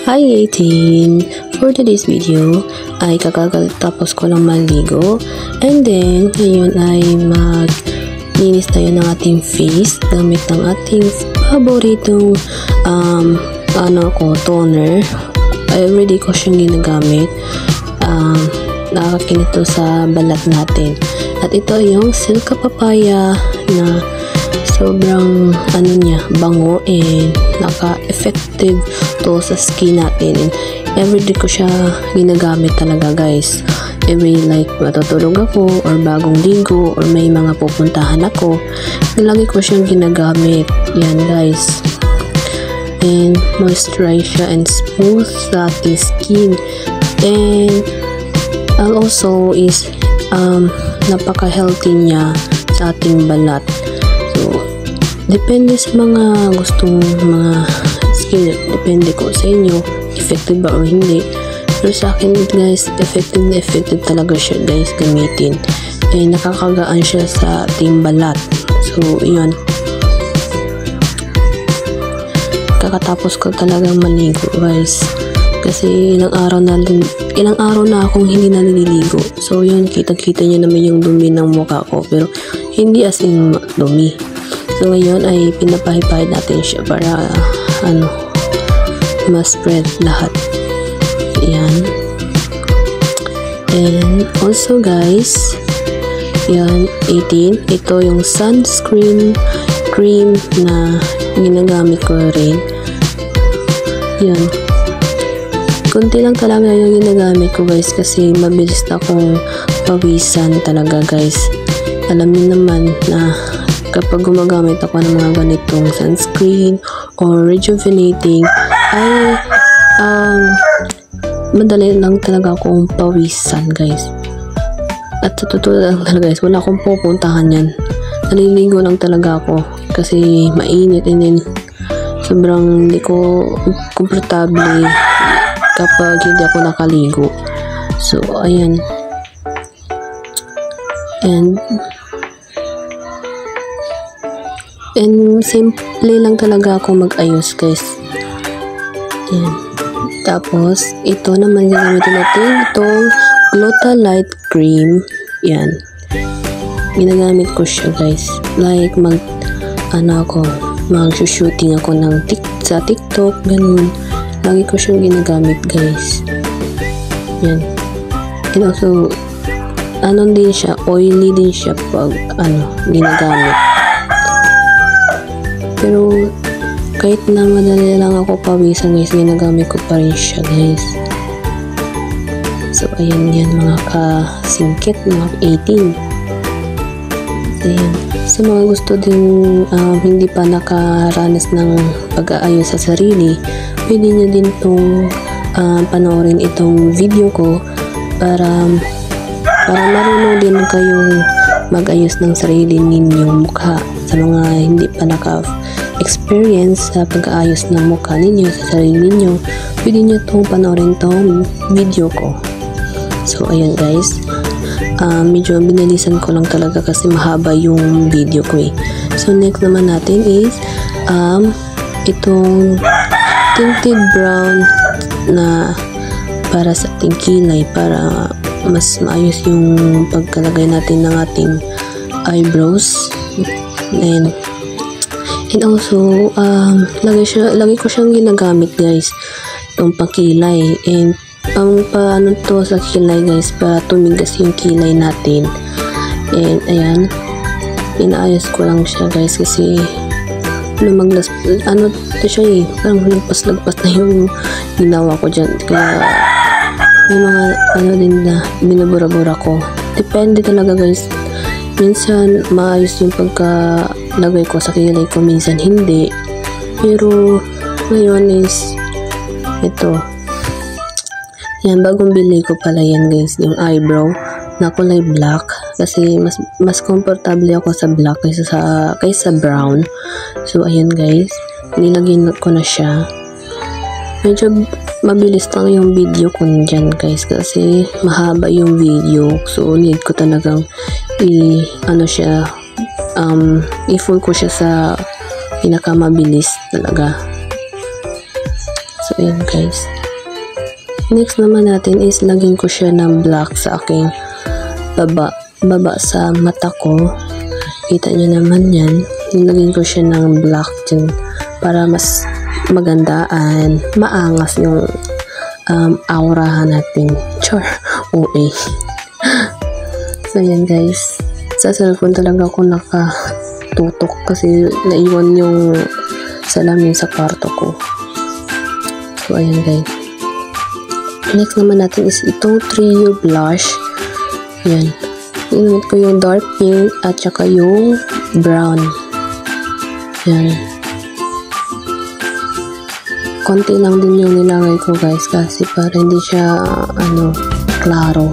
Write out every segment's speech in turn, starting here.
Hi 18! For today's video ay kakatapos ko lang maligo and then ngayon ay maglinis tayo ng ating face gamit ng ating paboritong toner. Everyday ko siyang ginagamit. Nakakakinis to sa balat natin. At ito yung Silka Papaya na sobrang bango and naka-effective to sa skin natin. And everyday ko siya ginagamit talaga guys. Every matutulog ako or bagong ligo or may mga pupuntahan ako, lagi ko siyang ginagamit. Yan guys. And moisturize siya and smooth sa ating skin. And also is napaka-healthy niya sa ating balat. So, depende sa mga gustong mga skin. Depende ko sa inyo, effective ba o hindi. Pero sa akin guys, effective talaga siya guys gamitin. Eh, nakakagaan siya sa ating balat. So, yun. Kakatapos ko talagang maligo guys. Kasi ilang araw na akong hindi naliligo. So, yun, kita-kita niyo naman yung dumi ng mukha ko. Pero, hindi as in dumi. So, ngayon ay pinapahipahid natin siya para ma-spread lahat. Yan. And also guys, yan, 18. Ito yung sunscreen cream na ginagamit ko rin. Yan. Kunti lang talaga yung ginagamit ko guys kasi mabilis na akong pawisan talaga guys. Alam niyo naman na kapag gumagamit ako ng mga ganitong sunscreen or rejuvenating ay madali lang talaga akong pawisan guys. At sa totoo lang talaga guys, wala akong pupuntahan yan. Naliligo lang talaga ako kasi mainit and then sobrang hindi ko komportable kapag hindi ako nakaligo. So, ayan. And simple lang talaga ako mag-ayos guys. Ayan. Tapos, ito naman gagamitin natin itong Gluta-Lite Cream. Yan. Ginagamit ko siya guys. Like, mag-shooting ako sa TikTok, ganun. Lagi ko siyang ginagamit guys. Yan. And also, din siya, oily din siya pag, ginagamit. Pero, kahit na madali lang ako pawisan guys, ginagamit ko pa rin siya guys. So, ayan yan mga kasingkit, mga 18. So, ayan. Sa mga gusto din hindi pa nakaranas ng pag-aayos sa sarili, pwede nyo din itong panoorin itong video ko para marunong din kayong mag-ayos ng sarili ninyong mukha. Sa mga hindi pa naka-experience sa pag-aayos ng mukha ninyo sa sarili ninyo, pwede nyo itong panoorin itong video ko. So, ayan guys. Medyo binalisan ko lang talaga kasi mahaba yung video ko eh. So, next naman natin is itong tinted brown na para sa ating kilay para mas maayos yung pagkalagay natin ng ating eyebrows. And also, lagi ko siyang ginagamit guys, itong pakilay. And paano to sa kilay guys, para tumigas yung kilay natin. And ayan, inaayos ko lang siya guys kasi lumaglas, to siya eh, parang lagpas-lagpas na yung ginawa ko dyan. Kaya may mga din na binubura-bura ko. Depende talaga guys. Minsan maayos yung pagkalagay ko sa kilay ko, minsan hindi. Pero ngayon is ito. Yan, bagong bili ko pala yan guys, yung eyebrow na kulay black kasi mas komportable ako sa black kaysa brown. So ayan guys, nilagyan ko na siya. Medyo mabilis lang yung video ko dyan guys kasi mahaba yung video. So need ko talagang i-full ko siya sa pinakamabilis talaga. So, ayan guys. Next naman natin is lagyan ko siya ng black sa aking baba sa mata ko. Kita nyo naman yan. Nilagyan ko siya ng black dyan para mas magandaan, maangas yung aurahan natin. Char. OA. So, ayan guys. Sa cellphone talaga ako nakatutok kasi naiwan yung salamin sa kwarto ko. So, ayan guys. Next naman natin is itong Trio blush. Ayan. Ginamit ko yung dark pink at saka yung brown. Ayan. Konti lang din yung nilagay ko guys kasi para hindi siya klaro.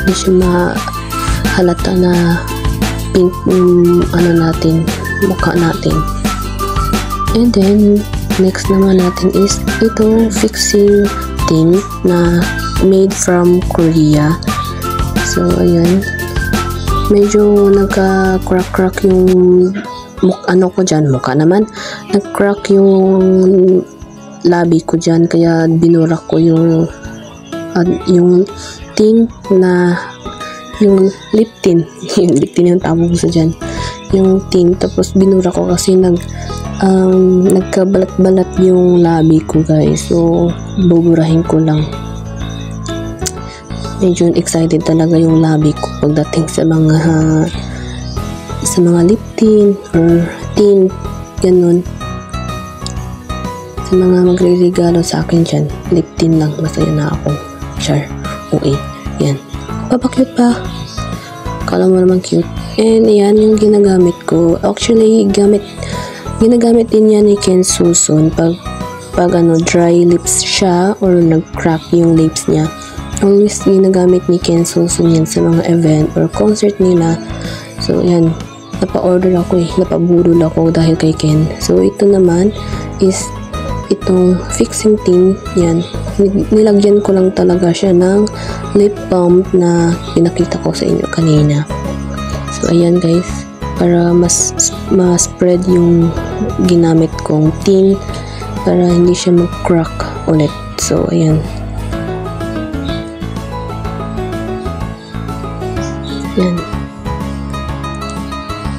Hindi siya mahalata na pink natin, mukha natin. And then next naman natin is itong fixing tint na made from Korea. So ayan, medyo nagka-crack yung ko dyan, mukha naman nag-crack yung labi ko dyan, kaya binurak ko yung tint na yung lip tint yung lip tint yung tawag sa dyan, yung tint, tapos binura ko kasi nagkabalat-balat yung labi ko guys, so buburahin ko lang. Medyo excited talaga yung labi ko pagdating sa mga lip tint or tint, ganun. Sa mga magre-regalo sa akin dyan, lip tint lang, masaya na ako. Char. OA. Yan. Papakute pa. Kala mo naman cute. And yan yung ginagamit ko. Actually, ginagamit din yan ni Ken Susun pag dry lips siya or nag-crack yung lips niya. Always ginagamit ni Ken Susun yan sa mga event or concert nila. So, yan. Napa-order ako napabudol ako dahil kay Ken. So, ito naman is itong fixing tint. Yan. Nilagyan ko lang talaga siya ng lip balm na pinakita ko sa inyo kanina. So, ayan guys. Para mas spread yung ginamit kong tint para hindi siya mag-crack ulit. So, ayan. Yan.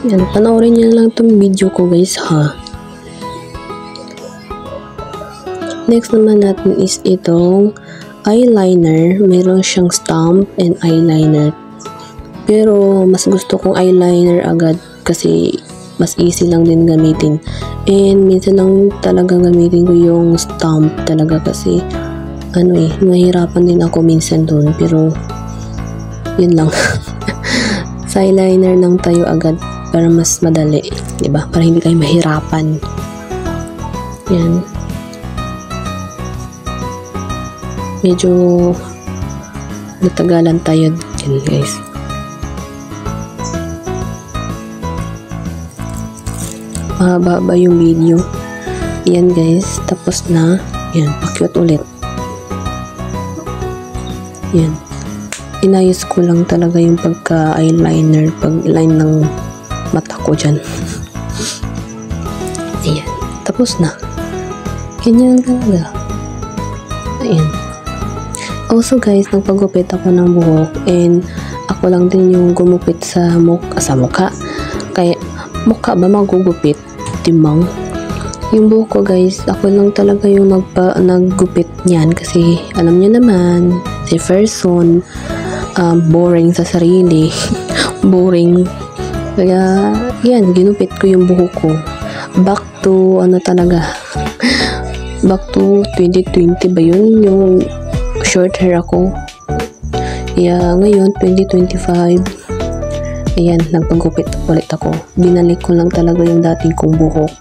Yan. Panoorin niyo lang itong video ko guys ha. Next naman natin is itong eyeliner. Meron siyang stamp and eyeliner. Pero mas gusto kong eyeliner agad kasi mas easy lang din gamitin. And minsan lang talaga gamitin ko yung stamp talaga kasi mahirapan din ako minsan doon. Pero yun lang. Sa eyeliner lang tayo agad para mas madali, 'di ba? Para hindi tayo mahirapan. Yan. Medyo natagalan tayo din guys. Mahaba yung video. Yan guys, tapos na. Yan, pakyut ulit. Yan. Inayos ko lang talaga yung pagka-eyeliner, pag-line ng mata ko dyan. Ayan, tapos na. Ganyan talaga. Ayan. Also guys, nagpagupit ako ng buhok and ako lang din yung gumupit sa mukha. Kaya mukha ba magugupit? Timang. Yung buhok ko guys, ako lang talaga yung naggupit niyan kasi alam niyo naman, si person boring sa sarili. Boring. Kaya yan, ginupit ko yung buhok ko. Back to back to 2020 ba yun? Yung short hair ako. Kaya ngayon 2025, ayan, nagpagupit ulit ako. Binalik ko lang talaga yung dating kong buhok.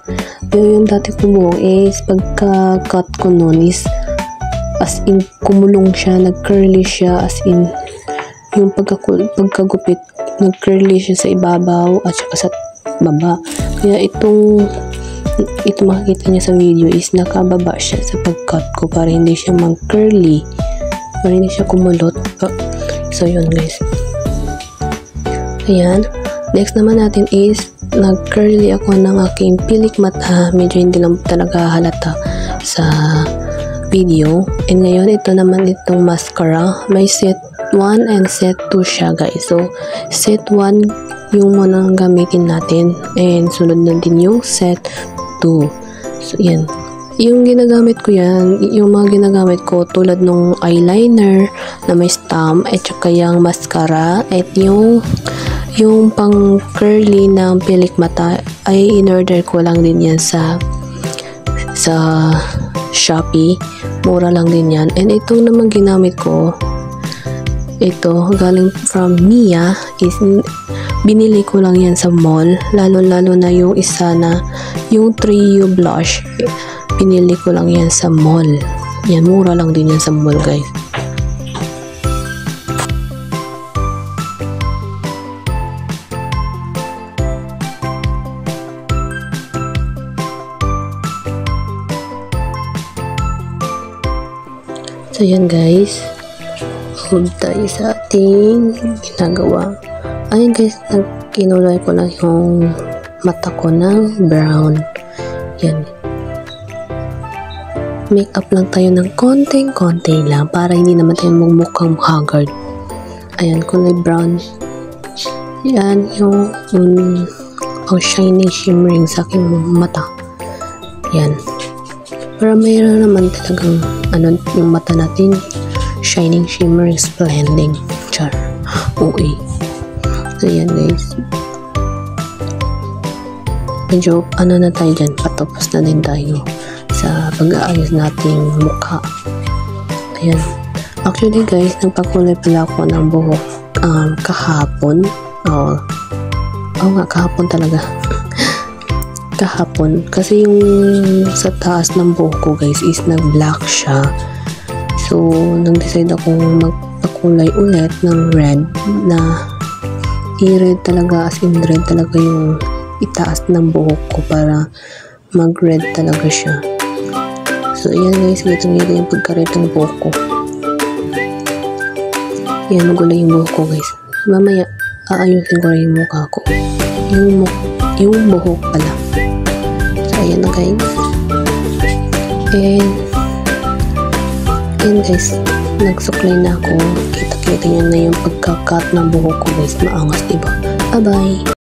Pero yung dating kong buhok is pagka-cut ko nun is as in kumulong siya, nag-curly siya, as in yung pagkagupit nag-curly siya sa ibabaw at saka sa baba. Kaya ito makikita niya sa video is nakababa siya sa pag-cut ko para hindi siya mag-curly, para hindi siya kumulot. So yun guys. Ayan. Next naman natin is nag-curly ako ng aking pilik mata. Medyo hindi lang talaga halata sa video. And ngayon, ito naman itong mascara. May set 1 and set 2 siya guys. So, set 1 yung munang gamitin natin. And sunod na din yung set 2. So, yan. Yung ginagamit ko yan, yung mga ginagamit ko tulad nung eyeliner na may stamp at saka yung mascara at yung pang curly ng pilik mata ay in-order ko lang din yan sa Shopee. Mura lang din yan. And ito naman ginamit ko, ito galing from Mia, is binili ko lang yan sa mall, lalo na yung isa na yung Trio blush. Pinili ko lang yan sa mall. Yan, mura lang din yan sa mall guys. So yan guys. Hold tayo sa ating ginagawa. Ayun guys, kinulay ko lang yung mata ko ng brown. Yan. Make-up lang tayo ng konting-konti lang para hindi naman tayo mukhang haggard. Ayan, kulay brown. Yan, yung shiny shimmering sa aking mata. Yan. Para mayroon naman talagang yung mata natin, shining, shimmering, splending. Char. Okay. So, yan guys. Medyo, na tayo dyan. Patapos na din tayo sa pag-aayos nating mukha. Ayan. Actually guys, nagpakulay pala ako ng buhok kahapon. Oo nga, kahapon talaga. Kahapon. Kasi yung sa taas ng buhok ko guys is nag-black siya. So, nag-decide akong magpakulay ulit ng red na i-red talaga, as in red talaga yung itaas ng buhok ko para mag-red talaga siya. So, ayan guys, gitong-gito yung pagka-red ng buhok ko. Ayan, magulay yung buhok ko guys. Mamaya, aayusin ko rin yung mukha ko. Yung buhok pala. So, ayan na guys. And guys, nagsuklay na ako. Kita-kita nyo na yung pagka-cut ng buhok ko guys. Maangas, diba? Bye-bye!